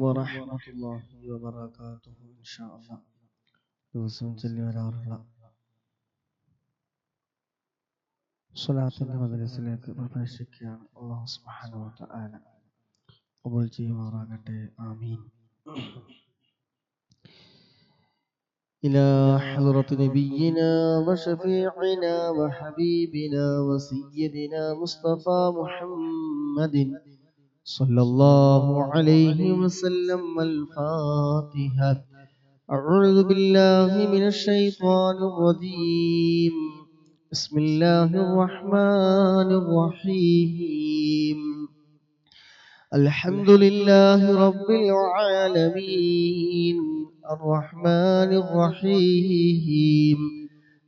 വറഹ്മത്തുള്ളാഹി വബറകാതുഹു. ഇൻഷാ അല്ലാഹ് ദിവസവും ചൊല്ലി വരാറുള്ള സ്വലാത്തിന്റെ മദ്രസിലേക്ക് പ്രവേശിക്കുകയാണ്. അല്ലാഹു സുബ്ഹാനഹു വ തആല ഖബൂൽ ചെയ്യുമാറാകട്ടെ. ആമീൻ. إلى حضرة نبينا وشفيعنا وحبيبنا وسيدنا مصطفى محمد صلى الله عليه وسلم. الفاتحة. أعوذ بالله من الشيطان الرجيم. بسم الله الرحمن الرحيم. الحمد لله رب العالمين الرحمن الرحيم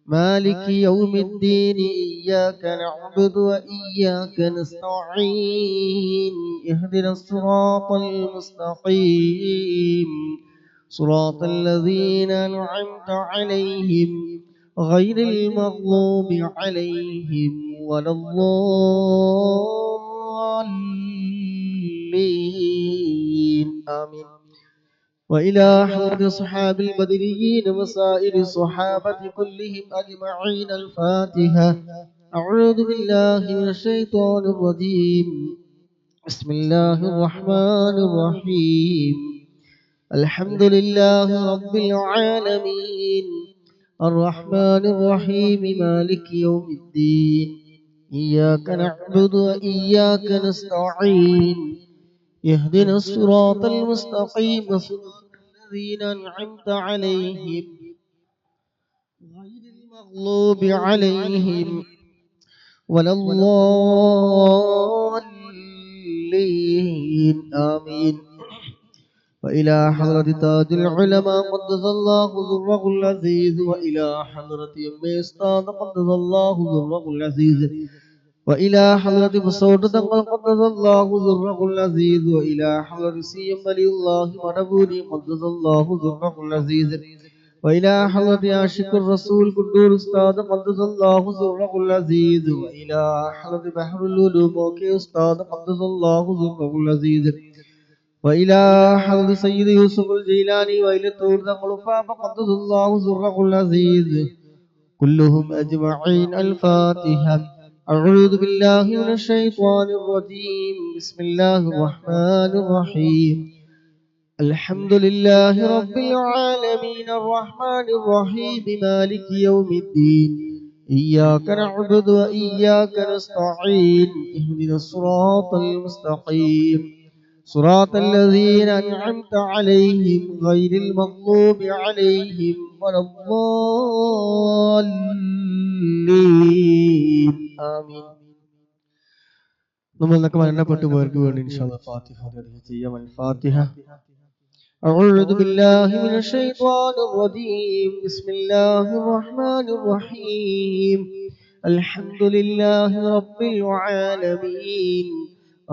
مالك يوم الدين. إياك نعبد وإياك نستعين. اهدنا الصراط المستقيم صراط الذين أنعمت عليهم غير المغضوب عليهم ولا الضالين. آمين. وإلى حضرة أصحاب البدريين وسائر الصحابة كلهم أجمعين. الفاتحة. أعوذ بالله من الشيطان الرجيم. بسم الله الرحمن الرحيم. الحمد لله رب العالمين الرحمن الرحيم مالك يوم الدين. إياك نعبد وإياك نستعين. اهدنا الصراط المستقيم صراط الذين أنعمت عليهم غير المغضوب عليهم ولا الضالين. آمين. وإلى حضرة تاج العلماء قدس الله ذره العزيز. وإلى حضرة أم أستاذ قدس الله ذره العزيز. وإلى حضرة بصوت تنقل قدس الله ذره العزيز. وإلى حضرة سيم ولي الله ونبوري قدس الله ذره العزيز. وإلى حضرة عاشق الرسول قدور أستاذ قدس الله ذره العزيز. وإلى حضرة بحر العلوم وكي أستاذ قدس الله ذره العزيز. وإلى حضرة سيد يوسف الجيلاني وإلى طور تنقل قدس الله ذره العزيز كلهم أجمعين. الفاتحة. أعوذ بالله من الشيطان الرجيم. بسم الله الرحمن الرحيم. الحمد لله رب العالمين الرحمن الرحيم مالك يوم الدين. إياك نعبد وإياك نستعين. اهدنا الصراط المستقيم صراط الذين أنعمت عليهم غير المغضوب عليهم ولا الضالين. آمين. നമ്മൾ എന്നൊക്കെ മരണപ്പെട്ടു പോയവർക്ക് വേണ്ടി ഇൻഷാ അല്ലാഹ് ഫാത്തിഹ ചെയ്യാം. الفاتحة. أعوذ بالله من الشيطان الرجيم. بسم الله الرحمن الرحيم. الحمد لله رب العالمين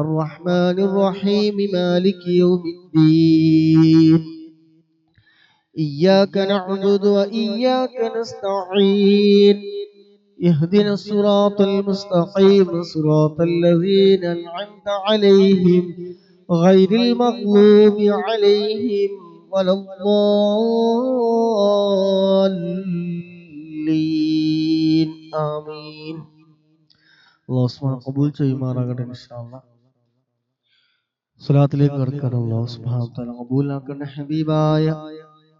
الرحمن الرحيم مالك يوم الدين. إياك نعبد وإياك نستعين. اهدنا الصراط المستقيم صراط الذين أنعمت عليهم غير المغضوب عليهم ولا الضالين. آمين. അല്ലാഹു സുബ്ഹാനഹു ഖബൂൽ ചെയ്യുമാറാകട്ടെ. ഇൻഷാ അല്ലാഹ് സ്വലാത്തിലേക്ക് കടക്കാൻ അല്ലാഹു സുബ്ഹാനഹു തആല ഖബൂലാക്കട്ടെ. ഹബീബായ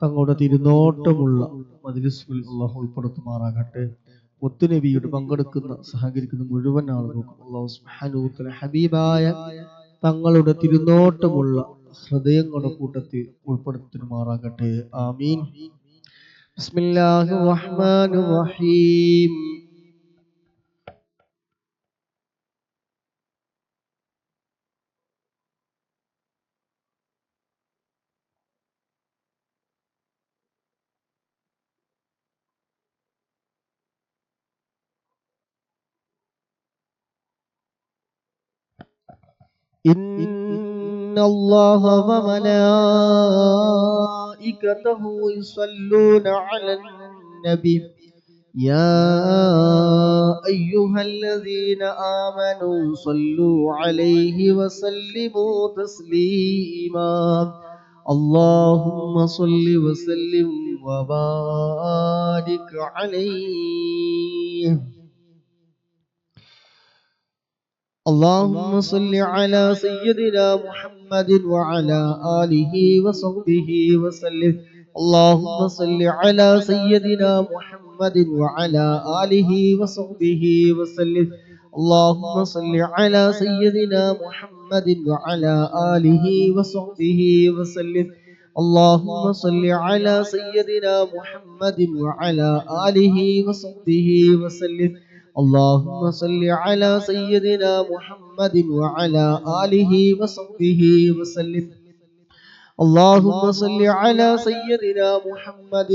തങ്ങളുടെ തിരുനോട്ടമുള്ള മജ്ലിസിൽ അല്ലാഹു ഉൾപ്പെടുത്തുമാറാകട്ടെ. മുത്തുനബിയുടെ പങ്കെടുക്കുന്ന സഹകരിക്കുന്ന മുഴുവൻ ആളുകൾക്കും അല്ലാഹു സുബ്ഹാനഹു തആല ഹബീബായ തങ്ങളുടെ തിരുനോട്ടമുള്ള ഹൃദയങ്ങളുടെ കൂട്ടത്തിൽ ഉൾപ്പെടുത്തുമാറാകട്ടെ. ആമീൻ. ബിസ്മില്ലാഹിർ റഹ്മാനിർ റഹീം. إن الله وملائكته يصلون على النبي يا أيها الذين آمنوا صلوا عليه وسلموا تسليما اللهم صل وسلم وبارك عليه. اللهم صل على سيدنا محمد وعلى آله وصحبه وسلم. اللهم صل على سيدنا محمد وعلى آله وصحبه وسلم. اللهم صل على سيدنا محمد وعلى آله وصحبه وسلم. اللهم صل على سيدنا محمد وعلى آله وصحبه وسلم. اللهم صل على سيدنا محمد وعلى آله وصحبه وسلم. اللهم صل على سيدنا محمد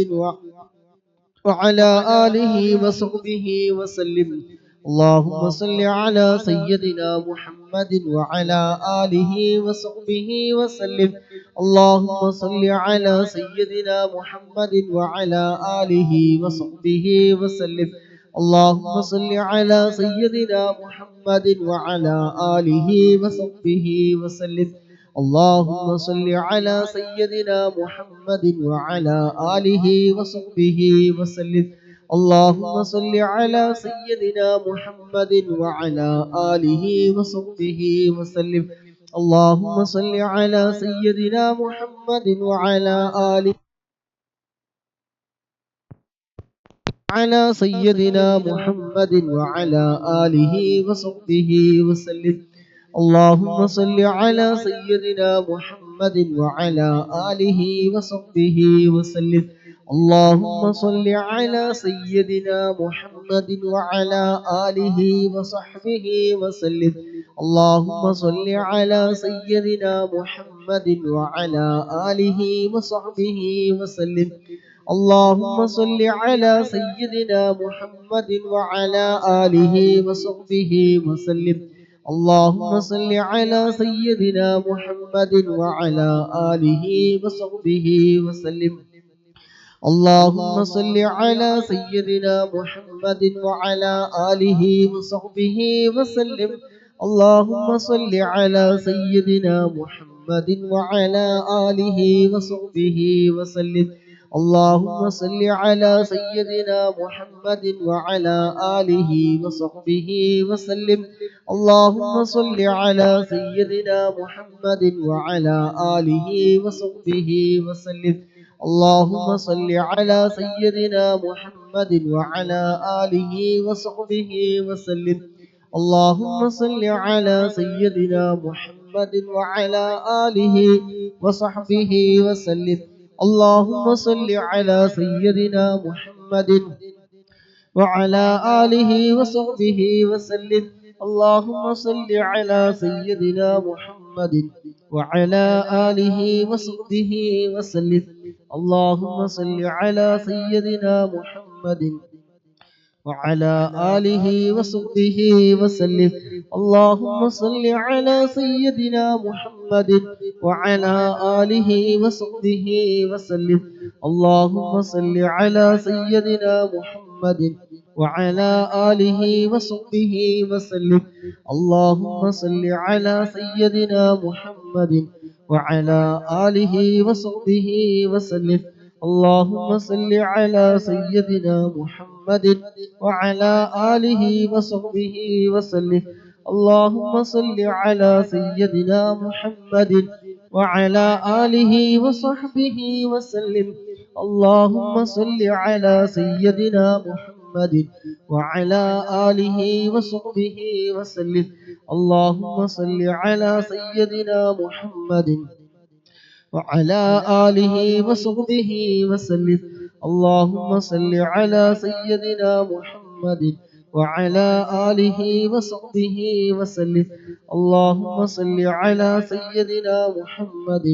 وعلى آله وصحبه وسلم. اللهم صل على سيدنا محمد وعلى آله وصحبه وسلم. اللهم صل على سيدنا محمد وعلى آله وصحبه وسلم. اللهم صل على سيدنا محمد وعلى آله وصحبه وسلم. اللهم صل على سيدنا محمد وعلى آله وصحبه وسلم. اللهم صل على سيدنا محمد وعلى آله وصحبه وسلم. اللهم صل على سيدنا محمد وعلى آله على سيدنا محمد وعلى آله وصحبه وسلم. اللهم صل على سيدنا محمد وعلى آله وصحبه وسلم. اللهم صل على سيدنا محمد وعلى آله وصحبه وسلم. اللهم صل على سيدنا محمد وعلى آله وصحبه وسلم. اللهم صل على سيدنا محمد وعلى آله وصحبه وسلم. اللهم صل على سيدنا محمد وعلى آله وصحبه وسلم. اللهم صل على سيدنا محمد وعلى آله وصحبه وسلم. اللهم صل على سيدنا محمد وعلى آله وصحبه وسلم. اللهم صل على سيدنا محمد وعلى آله وصحبه وسلم. اللهم صل على سيدنا محمد وعلى آله وصحبه وسلم. اللهم صل على سيدنا محمد وعلى آله وصحبه وسلم. اللهم صل على سيدنا محمد وعلى آله وصحبه وسلم. اللهم صل على سيدنا محمد وعلى آله وصحبه وسلم. اللهم صل على سيدنا محمد وعلى آله وصحبه وسلم. اللهم صل على سيدنا محمد وعلى آله وصحبه وسلم. اللهم صل على سيدنا محمد وعلى آله وصحبه وسلم. اللهم صل على سيدنا محمد وعلى آله وصحبه وسلم. اللهم صل على سيدنا محمد وعلى آله وصحبه وسلم. اللهم صل على سيدنا محمد وعلى آله وصحبه وسلم. اللهم صل على سيدنا محمد وعلى آله وصحبه وسلم. اللهم صل على سيدنا محمد وعلى آله وصحبه وسلم. اللهم صل على سيدنا محمد وعلى آله وصحبه وسلم. اللهم صل على سيدنا محمد وعلى آله وصحبه وسلم. اللهم صل على سيدنا محمد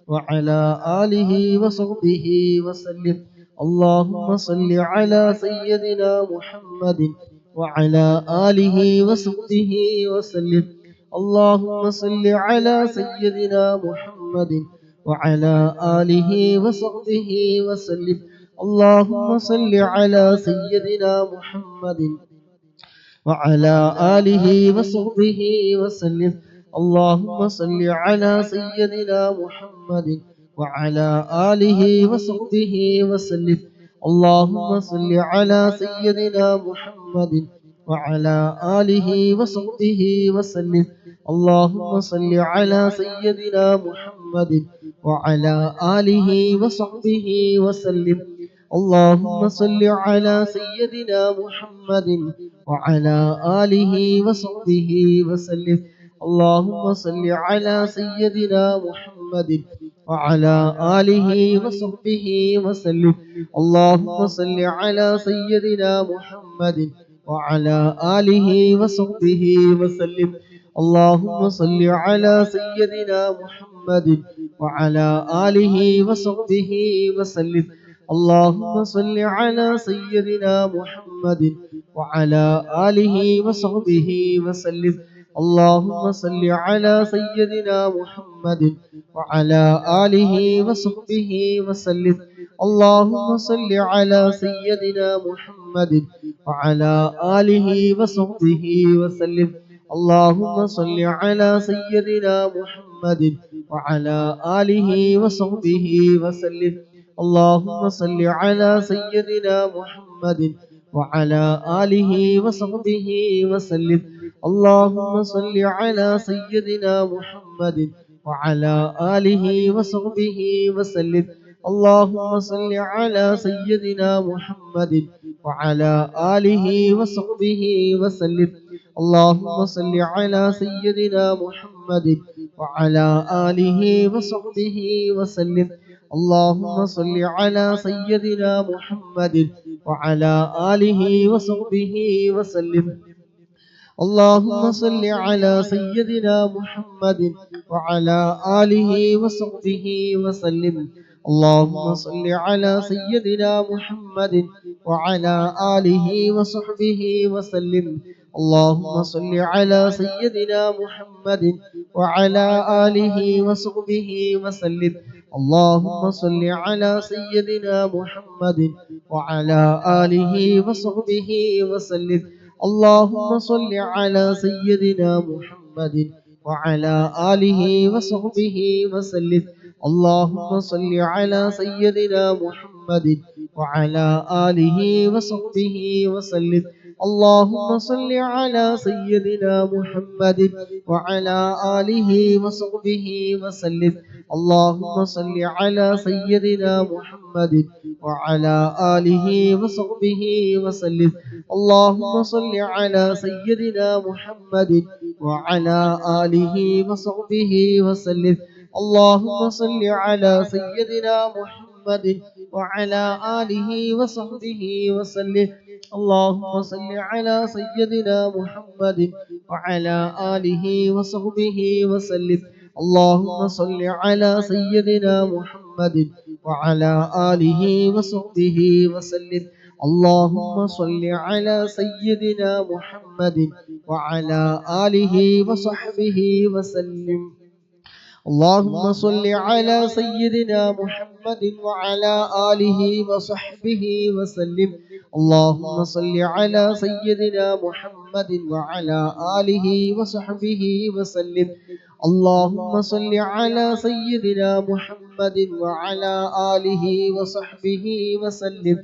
وعلى آله وصحبه وسلم. اللهم صل على سيدنا محمد وعلى آله وصحبه وسلم. اللهم صل على سيدنا محمد وعلى آله وصحبه وسلم. اللهم صل على سيدنا محمد وعلى آله وصحبه وسلم. اللهم صل على سيدنا محمد وعلى آله وصحبه وسلم. اللهم صل على سيدنا محمد وعلى آله وصحبه وسلم. اللهم صل على سيدنا محمد وعلى آله وصحبه وسلم. اللهم صل على سيدنا محمد وعلى آله وصحبه وسلم. اللهم صل على سيدنا محمد وعلى آله وصحبه وسلم. اللهم صل على سيدنا محمد وعلى آله وصحبه وسلم. اللهم صل على سيدنا محمد وعلى آله وصحبه وسلم. اللهم صل على سيدنا محمد وعلى آله وصحبه وسلم. اللهم صل على سيدنا محمد وعلى آله وصحبه وسلم. اللهم صل على سيدنا محمد وعلى آله وصحبه وسلم. اللهم صل على سيدنا محمد وعلى آله وصحبه وسلم. اللهم صل على سيدنا محمد وعلى آله وصحبه وسلم. اللهم صل على سيدنا محمد وعلى آله وصحبه وسلم. اللهم صل على سيدنا محمد وعلى آله وصحبه وسلم. اللهم صل على سيدنا محمد وعلى آله وصحبه وسلم. اللهم صل على سيدنا محمد وعلى آله وصحبه وسلم. اللهم صل على سيدنا محمد وعلى آله وصحبه وسلم. اللهم صل على سيدنا محمد وعلى آله وصحبه وسلم. اللهم صل على سيدنا محمد وعلى آله وصحبه وسلم. اللهم صل على سيدنا محمد وعلى آله وصحبه وسلم. اللهم صل على سيدنا محمد وعلى آله وصحبه وسلم. اللهم صل على سيدنا محمد وعلى آله وصحبه وسلم. اللهم صل على سيدنا محمد وعلى آله وصحبه وسلم. اللهم صل على سيدنا محمد وعلى آله وصحبه وسلم. اللهم صل على سيدنا محمد وعلى آله وصحبه وسلم. اللهم صل على سيدنا محمد وعلى آله وصحبه وسلم. اللهم صل على سيدنا محمد وعلى آله وصحبه وسلم. اللهم صل على سيدنا محمد وعلى آله وصحبه وسلم. اللهم صل على سيدنا محمد وعلى آله وصحبه وسلم. اللهم صل على سيدنا محمد وعلى آله وصحبه وسلم. اللهم صل على سيدنا محمد وعلى آله وصحبه وسلم. اللهم صل على سيدنا محمد وعلى آله وصحبه وسلم.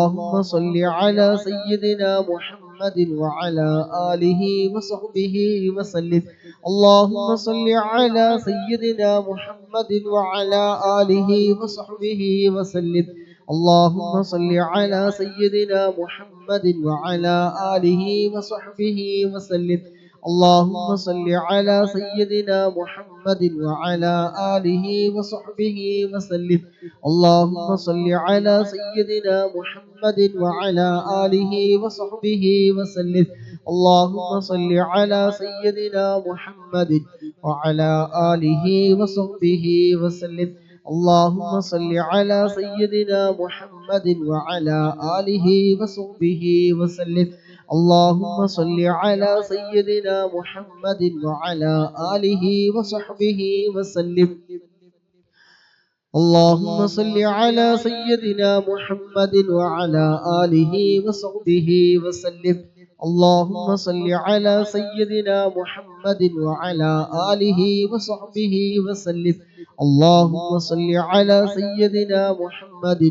اللهم صل على سيدنا محمد وعلى آله وصحبه وسلم. اللهم صل على سيدنا محمد وعلى آله وصحبه وسلم. اللهم صل على سيدنا محمد وعلى آله وصحبه وسلم. اللهم صل على سيدنا محمد وعلى آله وصحبه وسلم. اللهم صل على سيدنا محمد وعلى آله وصحبه وسلم. اللهم صل على سيدنا محمد وعلى آله وصحبه وسلم. اللهم صل على سيدنا محمد وعلى آله وصحبه وسلم. اللهم صل على سيدنا محمد وعلى آله وصحبه وسلم. اللهم صل على سيدنا محمد وعلى آله وصحبه وسلم. اللهم صل على سيدنا محمد وعلى آله وصحبه وسلم. اللهم صل على سيدنا محمد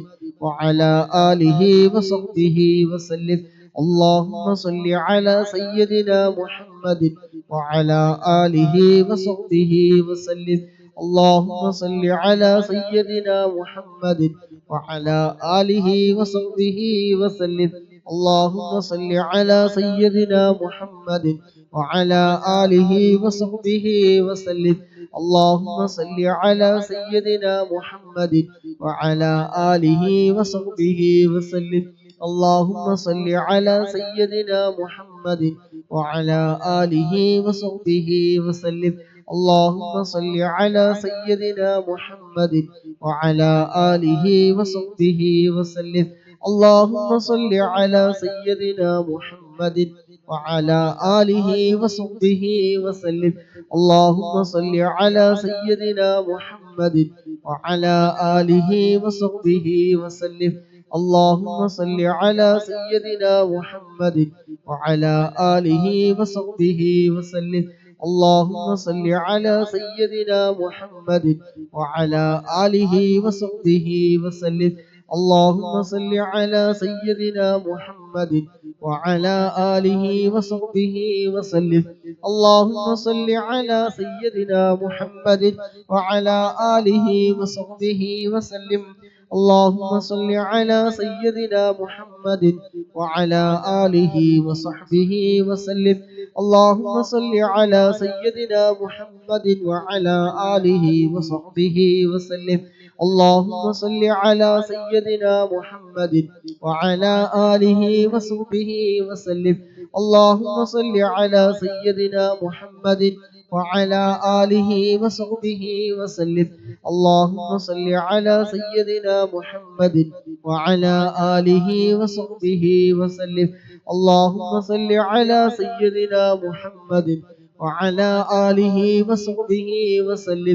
وعلى آله وصحبه وسلم. اللهم صل على سيدنا محمد وعلى آله وصحبه وسلم. اللهم صل على سيدنا محمد وعلى آله وصحبه وسلم. اللهم صل على سيدنا محمد وعلى آله وصحبه وسلم. اللهم صل على سيدنا محمد وعلى آله وصحبه وسلم. اللهم صل على سيدنا محمد وعلى آله وصحبه وسلم. اللهم صل على سيدنا محمد وعلى آله وصحبه وسلم. اللهم صل على سيدنا محمد وعلى آله وصحبه وسلم. اللهم صل على سيدنا محمد وعلى آله وصحبه وسلم. اللهم صل على سيدنا محمد وعلى آله وصحبه وسلم. اللهم صل على سيدنا محمد وعلى آله وصحبه وسلم. اللهم صل على سيدنا محمد وعلى آله وصحبه وسلم. اللهم صل على سيدنا محمد وعلى آله وصحبه وسلم. اللهم صل على سيدنا محمد وعلى آله وصحبه وسلم. اللهم صل على سيدنا محمد وعلى آله وصحبه وسلم. اللهم صل على سيدنا محمد وعلى آله وصحبه وسلم. اللهم صل على سيدنا محمد وعلى آله وصحبه وسلم. اللهم صل على سيدنا محمد وعلى آله وصحبه وسلم. اللهم صل على سيدنا محمد وعلى آله وصحبه وسلم.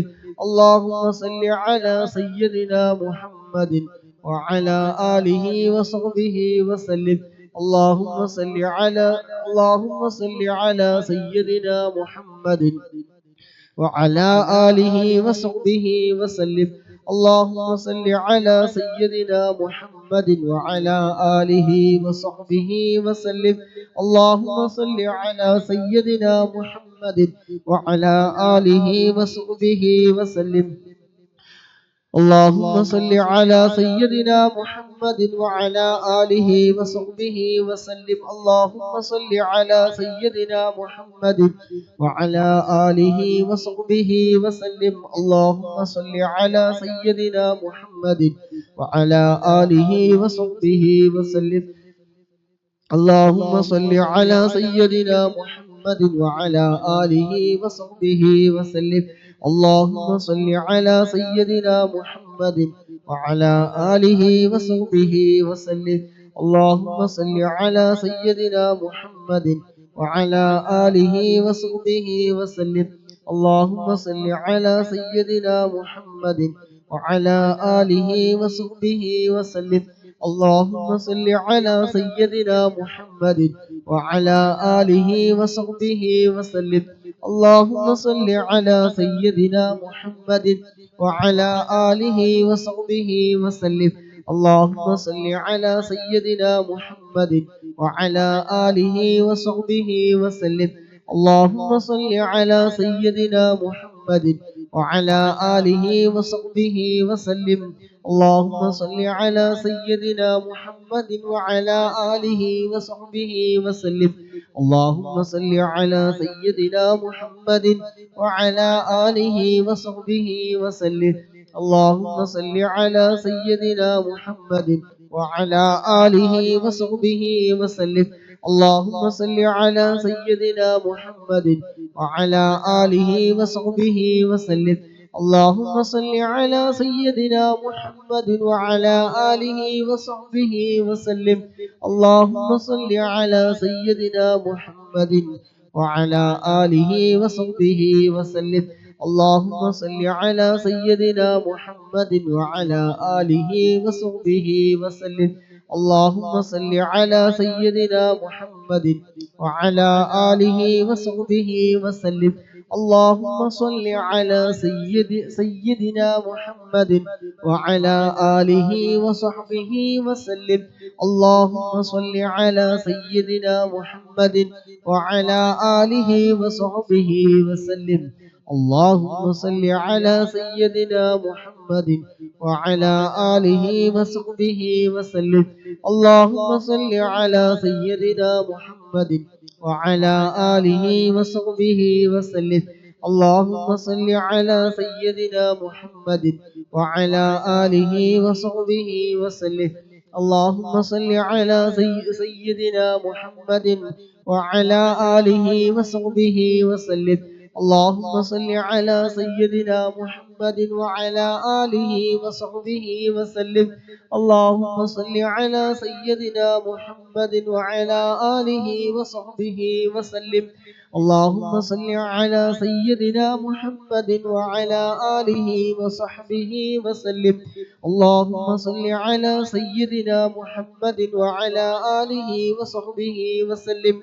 اللهم صل على سيدنا محمد وعلى آله وصحبه وسلم. اللهم صل على سيدنا محمد وعلى آله وصحبه وسلم. اللهم صل على سيدنا محمد وعلى آله وصحبه وسلم. اللهم صل على سيدنا محمد وعلى آله وصحبه وسلم. اللهم صل على سيدنا محمد وعلى آله وصحبه وسلم. اللهم صل على سيدنا محمد وعلى آله وصحبه وسلم. اللهم صل على سيدنا محمد وعلى آله وصحبه وسلم. اللهم صل على سيدنا محمد وعلى آله وصحبه وسلم. اللهم صل على سيدنا محمد وعلى آله وصحبه وسلم. اللهم صل على سيدنا محمد وعلى آله وصحبه وسلم. اللهم صل على سيدنا محمد وعلى آله وصحبه وسلم. اللهم صل على سيدنا محمد وعلى آله وصحبه وسلم. اللهم صل على سيدنا محمد وعلى آله وصحبه وسلم. اللهم صل على سيدنا محمد وعلى آله وصحبه وسلم. اللهم صل على سيدنا محمد وعلى آله وصحبه وسلم. اللهم صل على سيدنا محمد وعلى آله وصحبه وسلم. اللهم صل على سيدنا محمد وعلى آله وصحبه وسلم. اللهم صل على سيدنا محمد وعلى آله وصحبه وسلم. اللهم صل على سيدنا محمد وعلى آله وصحبه وسلم. اللهم صل على سيدنا محمد وعلى آله وصحبه وسلم. اللهم صل على سيدنا محمد وعلى آله وصحبه وسلم. اللهم صل على سيدنا محمد وعلى آله وصحبه وسلم. اللهم صل على سيدنا محمد وعلى آله وصحبه وسلم. اللهم صل على سيدنا محمد وعلى آله وصحبه وسلم. اللهم صل على سيدنا محمد وعلى آله وصحبه وسلم. اللهم صل على سيدنا محمد وعلى آله وصحبه وسلم. اللهم صل على سيدنا محمد وعلى آله وصحبه وسلم. اللهم صل على سيدنا محمد وعلى آله وصحبه وسلم. اللهم صل على سيدنا محمد وعلى آله وصحبه وسلم. اللهم صل على سيدنا محمد وعلى آله وصحبه وسلم. اللهم صل على سيدنا محمد وعلى آله وصحبه وسلم. اللهم صل على سيدنا محمد وعلى آله وصحبه وسلم. اللهم صل على سيدنا محمد وعلى آله وصحبه وسلم.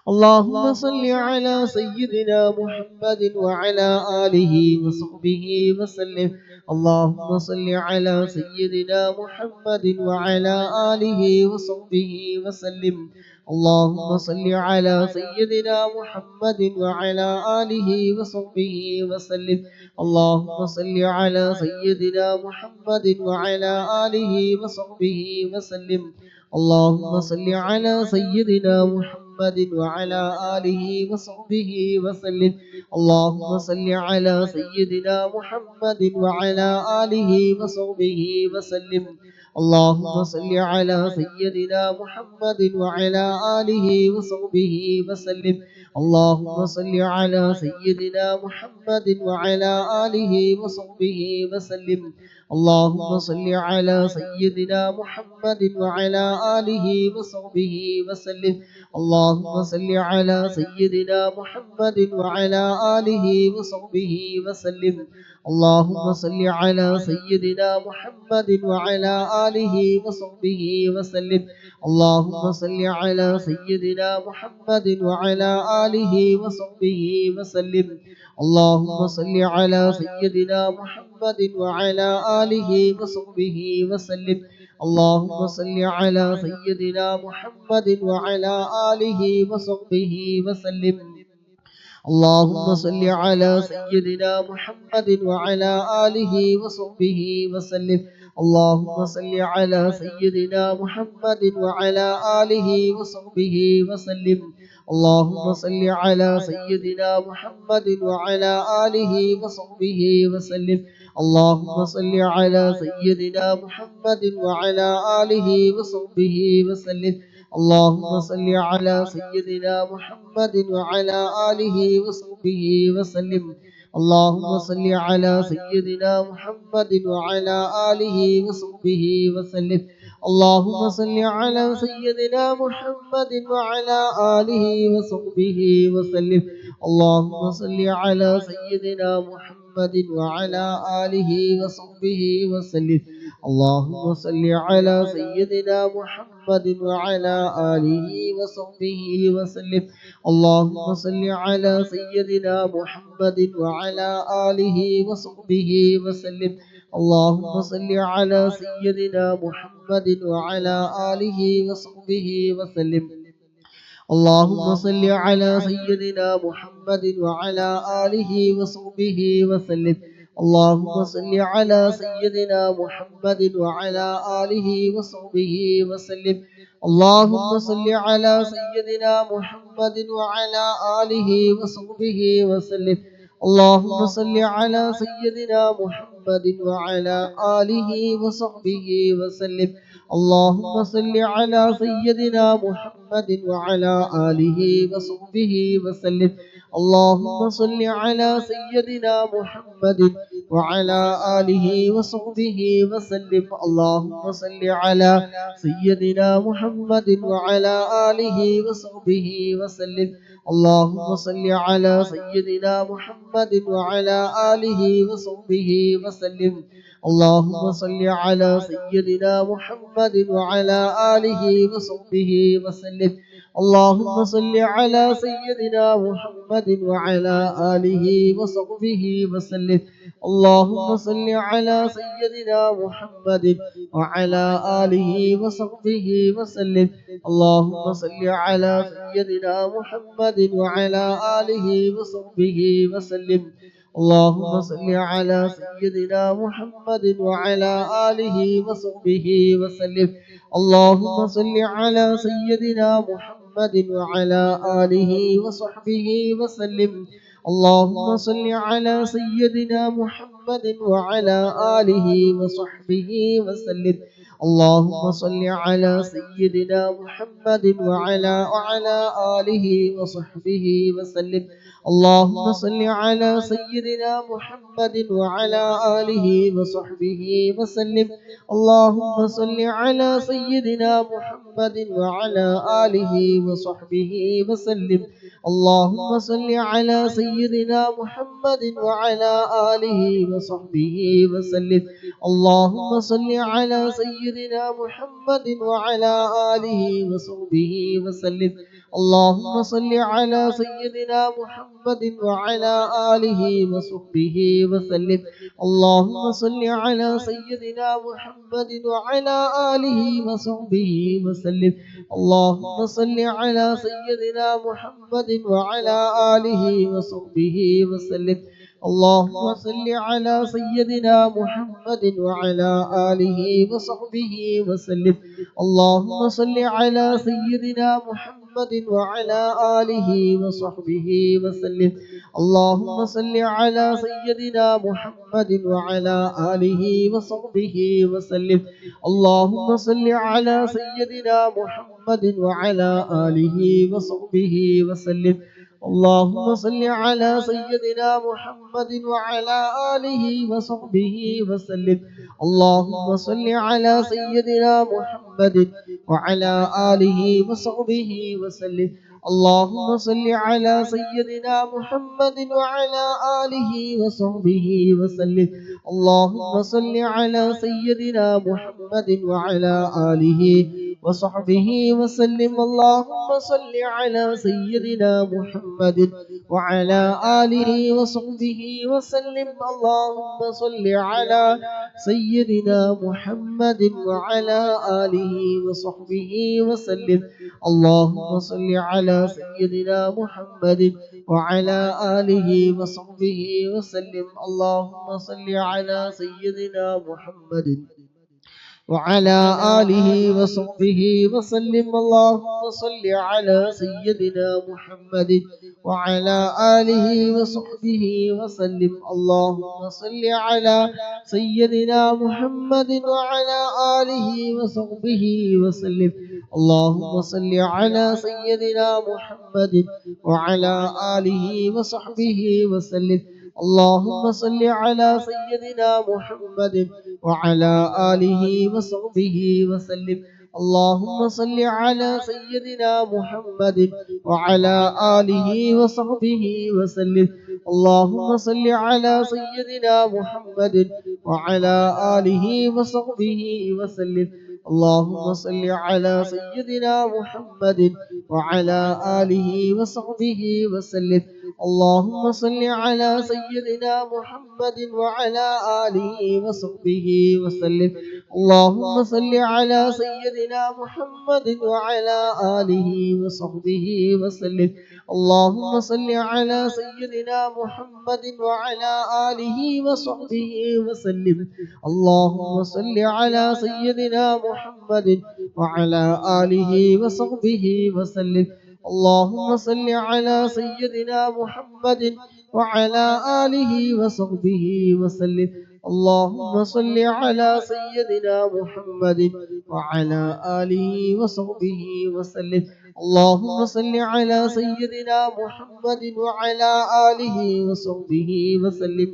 اللهم صل على سيدنا محمد وعلى آله وصحبه وسلم. اللهم صل على سيدنا محمد وعلى آله وصحبه وسلم. اللهم صل على سيدنا محمد وعلى آله وصحبه وسلم. اللهم صل على سيدنا محمد وعلى آله وصحبه وسلم. اللهم صل على سيدنا محمد وعلى آله وصحبه وسلم. اللهم صل على سيدنا محمد وعلى آله وصحبه وسلم. اللهم صل على سيدنا محمد وعلى آله وصحبه وسلم. اللهم صل على سيدنا محمد وعلى آله وصحبه وسلم. اللهم صل على سيدنا محمد وعلى آله وصحبه وسلم. اللهم صل على سيدنا محمد وعلى آله وصحبه وسلم. اللهم صل على سيدنا محمد وعلى آله وصحبه وسلم. اللهم صل على سيدنا محمد وعلى آله وصحبه وسلم. اللهم صل على سيدنا محمد وعلى آله وصحبه وسلم. اللهم صل على سيدنا محمد وعلى آله وصحبه وسلم. اللهم صل على سيدنا محمد وعلى آله وصحبه وسلم. اللهم صل على سيدنا محمد وعلى آله وصحبه وسلم. اللهم صل على سيدنا محمد وعلى آله وصحبه وسلم. اللهم صل على سيدنا محمد وعلى آله وصحبه وسلم. اللهم صل على سيدنا محمد وعلى آله وصحبه وسلم. اللهم صل على سيدنا محمد وعلى آله وصحبه وسلم. اللهم صل على سيدنا محمد وعلى آله وصحبه وسلم. اللهم صل على سيدنا محمد وعلى آله وصحبه وسلم. اللهم صل على سيدنا محمد وعلى آله وصحبه وسلم. اللهم صل على سيدنا محمد وعلى آله وصحبه وسلم. اللهم صل على سيدنا محمد وعلى آله وصحبه وسلم. اللهم صل على سيدنا محمد وعلى آله وصحبه وسلم. اللهم صل على سيدنا محمد وعلى آله وصحبه وسلم. اللهم صل على سيدنا محمد وعلى آله وصحبه وسلم. اللهم صل على سيدنا محمد وعلى آله وصحبه وسلم. اللهم صل على سيدنا محمد وعلى آله وصحبه وسلم. اللهم صل على سيدنا محمد وعلى آله وصحبه وسلم. اللهم صل على سيدنا محمد وعلى آله وصحبه وسلم. اللهم صل على سيدنا محمد وعلى آله وصحبه وسلم. اللهم صل على سيدنا محمد وعلى آله وصحبه وسلم. اللهم صل على سيدنا محمد وعلى آله وصحبه وسلم. اللهم صل على سيدنا محمد وعلى آله وصحبه وسلم. اللهم صل على سيدنا محمد وعلى آله وصحبه وسلم. اللهم صل على سيدنا محمد وعلى آله وصحبه وسلم. اللهم صل على سيدنا محمد وعلى آله وصحبه وسلم. اللهم صل على سيدنا محمد وعلى آله وصحبه وسلم. اللهم صل على سيدنا محمد وعلى آله وصحبه وسلم. اللهم صل على سيدنا محمد وعلى آله وصحبه وسلم. اللهم صل على سيدنا محمد وعلى آله وصحبه وسلم. اللهم صل على سيدنا محمد وعلى آله وصحبه وسلم. اللهم صل على سيدنا محمد وعلى آله وصحبه وسلم. اللهم صل على سيدنا محمد وعلى آله وصحبه وسلم. اللهم صل على سيدنا محمد وعلى آله وصحبه وسلم. اللهم صل على سيدنا محمد وعلى آله وصحبه وسلم. اللهم صل على سيدنا محمد وعلى آله وصحبه وسلم. اللهم صل على سيدنا محمد وعلى آله وصحبه وسلم. اللهم صل على سيدنا محمد وعلى آله وصحبه وسلم. اللهم صل على سيدنا محمد وعلى آله وصحبه وسلم. اللهم صل على سيدنا محمد وعلى آله وصحبه وسلم. اللهم صل على سيدنا محمد وعلى آله وصحبه وسلم. اللهم صل على سيدنا محمد وعلى آله وصحبه وسلم. اللهم صل على سيدنا محمد وعلى آله وصحبه وسلم. اللهم صل على سيدنا محمد وعلى آله وصحبه وسلم. اللهم صل على سيدنا محمد وعلى آله وصحبه وسلم. اللهم صل على سيدنا محمد وعلى آله وصحبه وسلم. اللهم صل على سيدنا محمد وعلى آله وصحبه وسلم. اللهم صل على سيدنا محمد وعلى آله وصحبه وسلم. اللهم صل على سيدنا محمد وعلى آله وصحبه وسلم. اللهم صل على سيدنا محمد وعلى آله وصحبه وسلم. اللهم صل على سيدنا محمد وعلى آله وصحبه وسلم. اللهم صل على سيدنا محمد وعلى آله وصحبه وسلم. اللهم صل على سيدنا محمد وعلى آله وصحبه وسلم. اللهم صل على سيدنا محمد وعلى آله وصحبه وسلم. اللهم صل على سيدنا محمد وعلى آله وصحبه وسلم. اللهم صل على سيدنا محمد وعلى آله وصحبه وسلم. اللهم صل على سيدنا محمد وعلى آله وصحبه وسلم. اللهم صل على سيدنا محمد وعلى آله وصحبه وسلم. اللهم صل على سيدنا محمد وعلى آله وصحبه وسلم. اللهم صل على سيدنا محمد وعلى آله وصحبه وسلم. اللهم صل على سيدنا محمد وعلى آله وصحبه وسلم.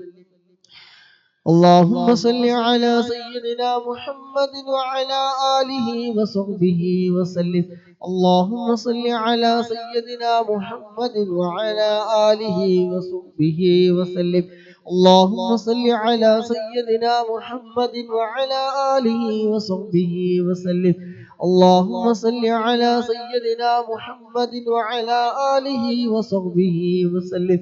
اللهم صل على سيدنا محمد وعلى آله وصحبه وسلم. اللهم صل على سيدنا محمد وعلى آله وصحبه وسلم. اللهم صل على سيدنا محمد وعلى آله وصحبه وسلم. اللهم صل على سيدنا محمد وعلى آله وصحبه وسلم.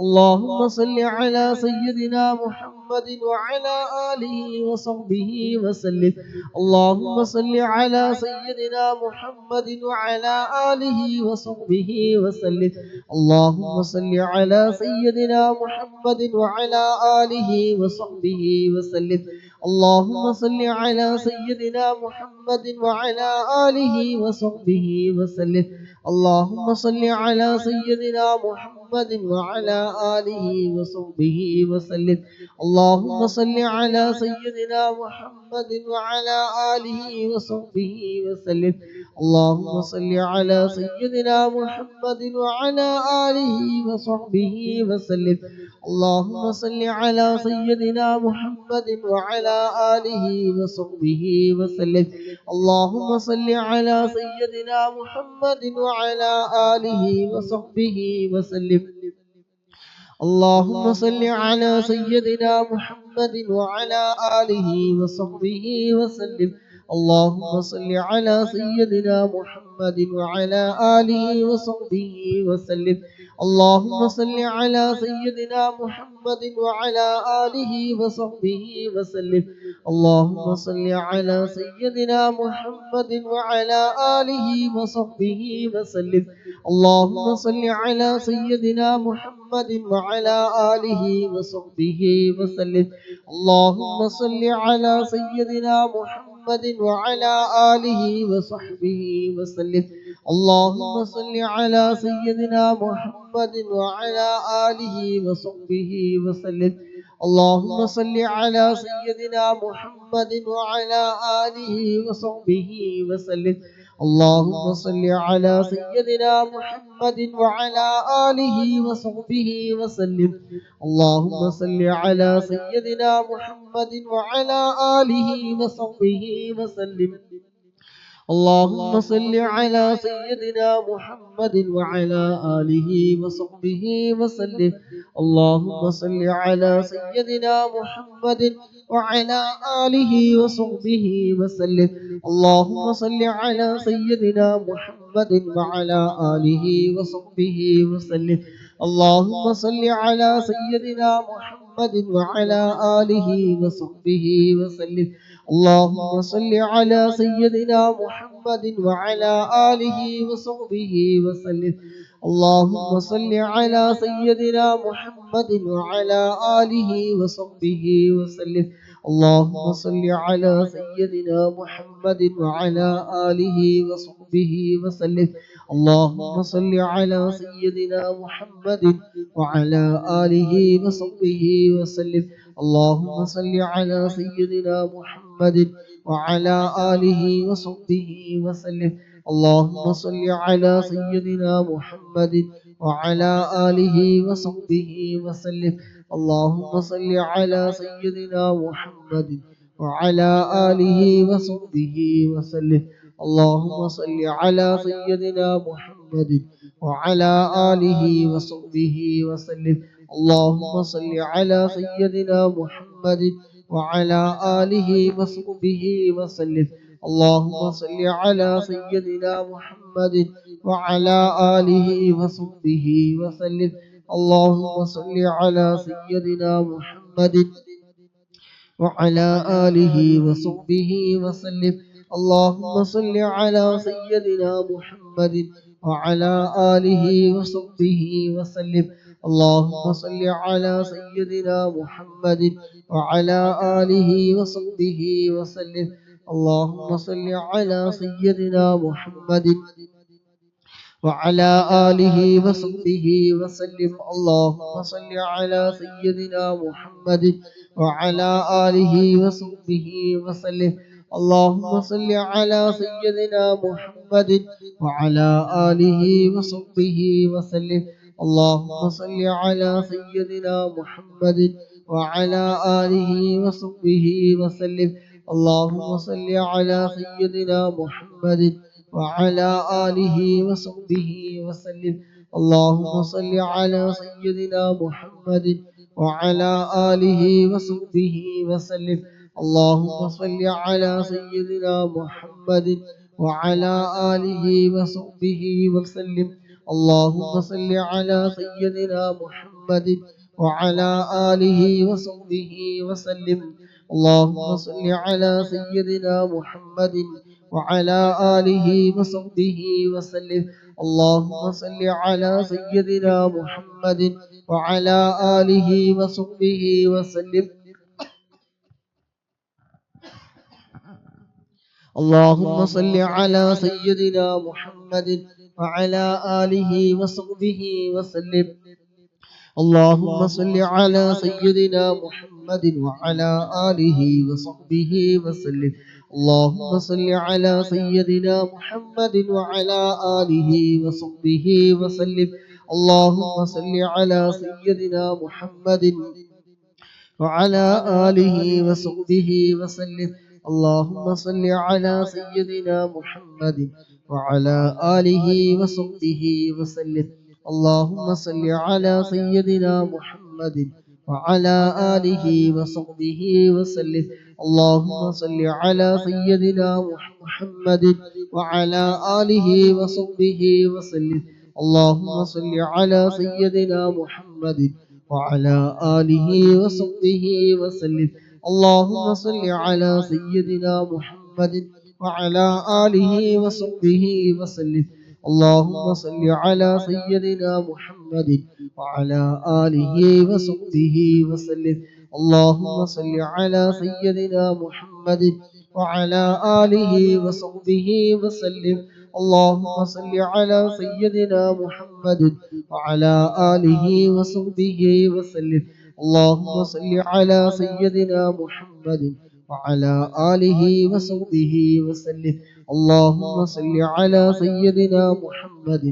اللهم صل على سيدنا محمد وعلى آله وصحبه وسلم. اللهم صل على سيدنا محمد وعلى آله وصحبه وسلم. اللهم صل على سيدنا محمد وعلى آله وصحبه وسلم. اللهم صل على سيدنا محمد وعلى آله وصحبه وسلم. اللهم صل على سيدنا محمد وعلى آله وصحبه وسلم. اللهم صل على سيدنا محمد وعلى آله وصحبه وسلم. اللهم صل على سيدنا محمد وعلى آله وصحبه وسلم. اللهم صل على سيدنا محمد وعلى آله وصحبه وسلم. اللهم صل على سيدنا محمد وعلى آله وصحبه وسلم. اللهم صل على سيدنا محمد وعلى آله وصحبه وسلم. اللهم صل على سيدنا محمد وعلى آله وصحبه وسلم. اللهم صل على سيدنا محمد وعلى آله وصحبه وسلم. اللهم صل على سيدنا محمد وعلى آله وصحبه وسلم. اللهم صل على سيدنا محمد وعلى آله وصحبه وسلم. اللهم صل على سيدنا محمد وعلى آله وصحبه وسلم. اللهم صل على سيدنا محمد وعلى آله وصحبه وسلم. اللهم صل على سيدنا محمد وعلى آله وصحبه وسلم. اللهم صل على سيدنا محمد وعلى آله وصحبه وسلم. اللهم صل على سيدنا محمد وعلى آله وصحبه وسلم. اللهم صل على سيدنا محمد وعلى آله وصحبه وسلم. اللهم صل على سيدنا محمد وعلى آله وصحبه وسلم. اللهم صل على سيدنا محمد وعلى آله وصحبه وسلم. اللهم صل على سيدنا محمد وعلى آله وصحبه وسلم. اللهم صل على سيدنا محمد وعلى آله وصحبه وسلم. اللهم صل على سيدنا محمد وعلى آله وصحبه وسلم. اللهم صل على سيدنا محمد وعلى آله وصحبه وسلم. اللهم صل على سيدنا محمد وعلى آله وصحبه وسلم. اللهم صل على سيدنا محمد وعلى آله وصحبه وسلم. اللهم صل على سيدنا محمد وعلى آله وصحبه وسلم. اللهم صل على سيدنا محمد وعلى آله وصحبه وسلم. اللهم صل على سيدنا محمد وعلى آله وصحبه وسلم. اللهم صل على سيدنا محمد وعلى آله وصحبه وسلم. اللهم صل على سيدنا محمد وعلى آله وصحبه وسلم. اللهم صل على سيدنا محمد وعلى آله وصحبه وسلم. اللهم صل على سيدنا محمد وعلى آله وصحبه وسلم. اللهم صل على سيدنا محمد وعلى آله وصحبه وسلم. اللهم صل على سيدنا محمد وعلى آله وصحبه وسلم. اللهم صل على سيدنا محمد وعلى آله وصحبه وسلم. اللهم صل على سيدنا محمد وعلى آله وصحبه وسلم. اللهم صل على سيدنا محمد وعلى آله وصحبه وسلم. اللهم صل على سيدنا محمد وعلى آله وصحبه وسلم. اللهم صل على سيدنا محمد وعلى آله وصحبه وسلم. اللهم صل على سيدنا محمد وعلى آله وصحبه وسلم. اللهم صل على سيدنا محمد وعلى آله وصحبه وسلم. اللهم صل على سيدنا محمد وعلى آله وصحبه وسلم. اللهم صل على سيدنا محمد وعلى آله وصحبه وسلم. اللهم صل على سيدنا محمد وعلى آله وصحبه وسلم. اللهم صل على سيدنا محمد وعلى آله وصحبه وسلم. اللهم صل على سيدنا محمد وعلى آله وصحبه وسلم. اللهم صل على سيدنا محمد وعلى آله وصحبه وسلم. اللهم صل على سيدنا محمد وعلى آله وصحبه وسلم. اللهم صل على سيدنا محمد وعلى آله وصحبه وسلم. اللهم صل على سيدنا محمد وعلى آله وصحبه وسلم. اللهم صل على سيدنا محمد وعلى آله وصحبه وسلم. اللهم صل على سيدنا محمد وعلى آله وصحبه وسلم. اللهم صل على سيدنا محمد وعلى آله وصحبه وسلم. اللهم صل على سيدنا محمد وعلى آله وصحبه وسلم. اللهم صل على سيدنا محمد وعلى آله وصحبه وسلم. اللهم صل على سيدنا محمد وعلى آله وصحبه وسلم. اللهم صل على سيدنا محمد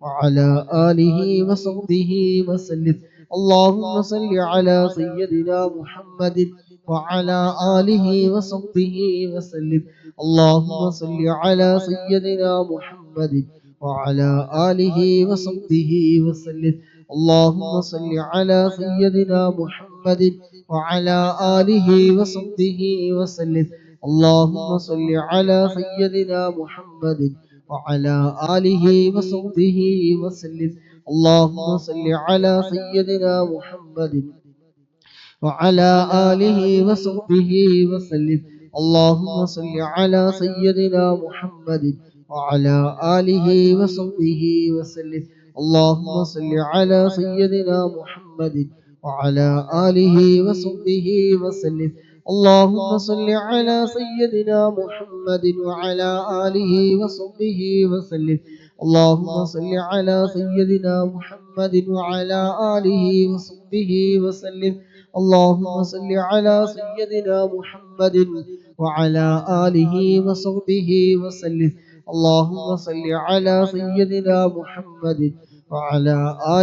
وعلى آله وصحبه وسلم. اللهم صل على سيدنا محمد وعلى آله وصحبه وسلم. اللهم صل على سيدنا محمد وعلى آله وصحبه وسلم. اللهم صل على سيدنا محمد وعلى آله وصحبه وسلم. اللهم صل على سيدنا محمد وعلى آله وصحبه وسلم. اللهم صل على سيدنا محمد وعلى آله وصحبه وسلم. اللهم صل على سيدنا محمد وعلى آله وصحبه وسلم. اللهم صل على سيدنا محمد وعلى آله وصحبه وسلم. اللهم صل على سيدنا محمد وعلى آله وصحبه وسلم. اللهم صل على سيدنا محمد وعلى آله وصحبه وسلم. اللهم صل على سيدنا محمد وعلى آله وصحبه وسلم. اللهم صل على سيدنا محمد وعلى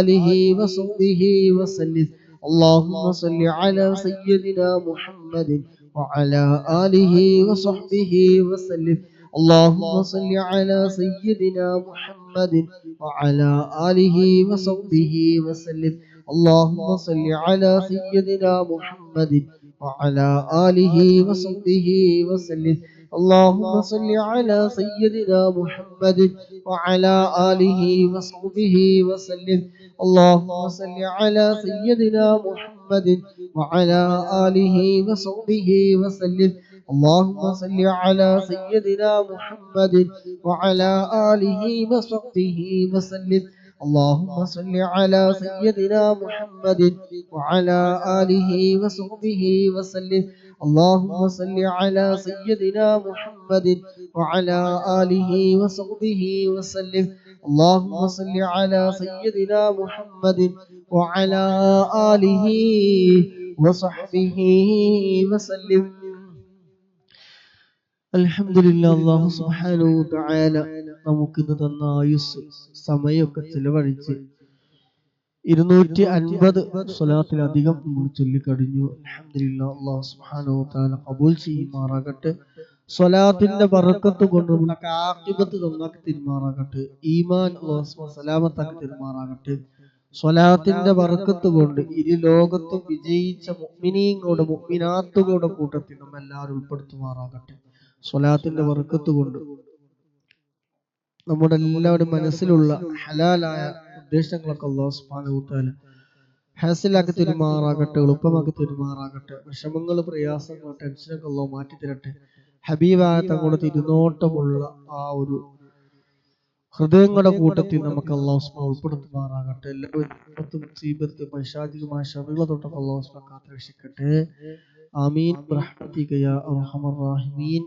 آله وصحبه وسلم. اللهم صل على سيدنا محمد وعلى آله وصحبه وسلم. اللهم صل على سيدنا محمد وعلى آله وصحبه وسلم. اللهم صل على سيدنا محمد وعلى آله وصحبه وسلم. اللهم صل على سيدنا محمد وعلى آله وصحبه وسلم. اللهم صل على سيدنا محمد وعلى آله وصحبه وسلم. اللهم صل على سيدنا محمد وعلى آله وصحبه وسلم. اللهم صل على سيدنا محمد وعلى آله وصحبه وسلم. اللهم صل على سيدنا محمد وعلى آله وصحبه وسلم. اللهم صل على سيدنا محمد وعلى آله وصحبه وسلم. അൽഹംദുലില്ലാ. അല്ലാഹു സുബ്ഹാനഹു വ തആല നമുക്കിന്ന് തന്ന ആയുസ് സമയമൊക്കെ ചിലവഴിച്ച് 250 സ്വലാത്തിലധികം നമ്മൾ ചൊല്ലിക്കഴിഞ്ഞു. അൽഹംദുലില്ലാ. അല്ലാഹു സുബ്ഹാനഹു വ തആല ഖബൂൽ ചെയ്യുമാറാകട്ടെ. സ്വലാത്തിന്റെ ബറക്കത്ത് കൊണ്ട് നമ്മുടെ ആഖിബത്ത് നന്നാക്കി തരുമാറാകട്ടെ. ഈമാൻ അല്ലാഹു സലാമത്താക്കി തരുമാറാകട്ടെ. സ്വലാത്തിന്റെ ബറക്കത്ത് കൊണ്ട് ഇരു ലോകത്തും വിജയിച്ച മുഅ്മിനീങ്ങളുടെ മുഅ്മിനാത്തുകളുടെ കൂട്ടത്തിൽ നമ്മൾ എല്ലാവരും ഉൾപ്പെടുത്തുമാറാകട്ടെ. സ്വലാത്തിന്റെ ബറക്കത്ത് കൊണ്ട് നമ്മുടെ എല്ലാവരും മനസ്സിലുള്ള ഹലാലായ ഉദ്ദേശങ്ങളൊക്കെ അല്ലാഹു സുബ്ഹാനഹു വ തആല ഹാസിലാക്കി തരുമാറാകട്ടെ, എളുപ്പമാക്കി തരുമാറാകട്ടെ. വിഷമങ്ങൾ, പ്രയാസങ്ങൾ, ടെൻഷനൊക്കെ അല്ലാഹു മാറ്റി തരട്ടെ. ഹബീബായ തങ്ങളുടെ തിരുനോട്ടമുള്ള ആ ഒരു ഹൃദയങ്ങളുടെ കൂട്ടത്തിൽ നമുക്ക് അല്ലാഹു സുബ്ഹാനഹു ഉൾപ്പെടുത്തുമാറാകട്ടെ. എല്ലാവരും മുസീബത്ത് പൈശാചികമായ ശർറുകളെ തൊട്ടൊക്കെ അല്ലാഹു സുബ്ഹാനഹു കാത്തുരക്ഷിക്കട്ടെ. ആമീൻ ബിറഹ്മതിക യാ അർഹമർ റഹീമീൻ.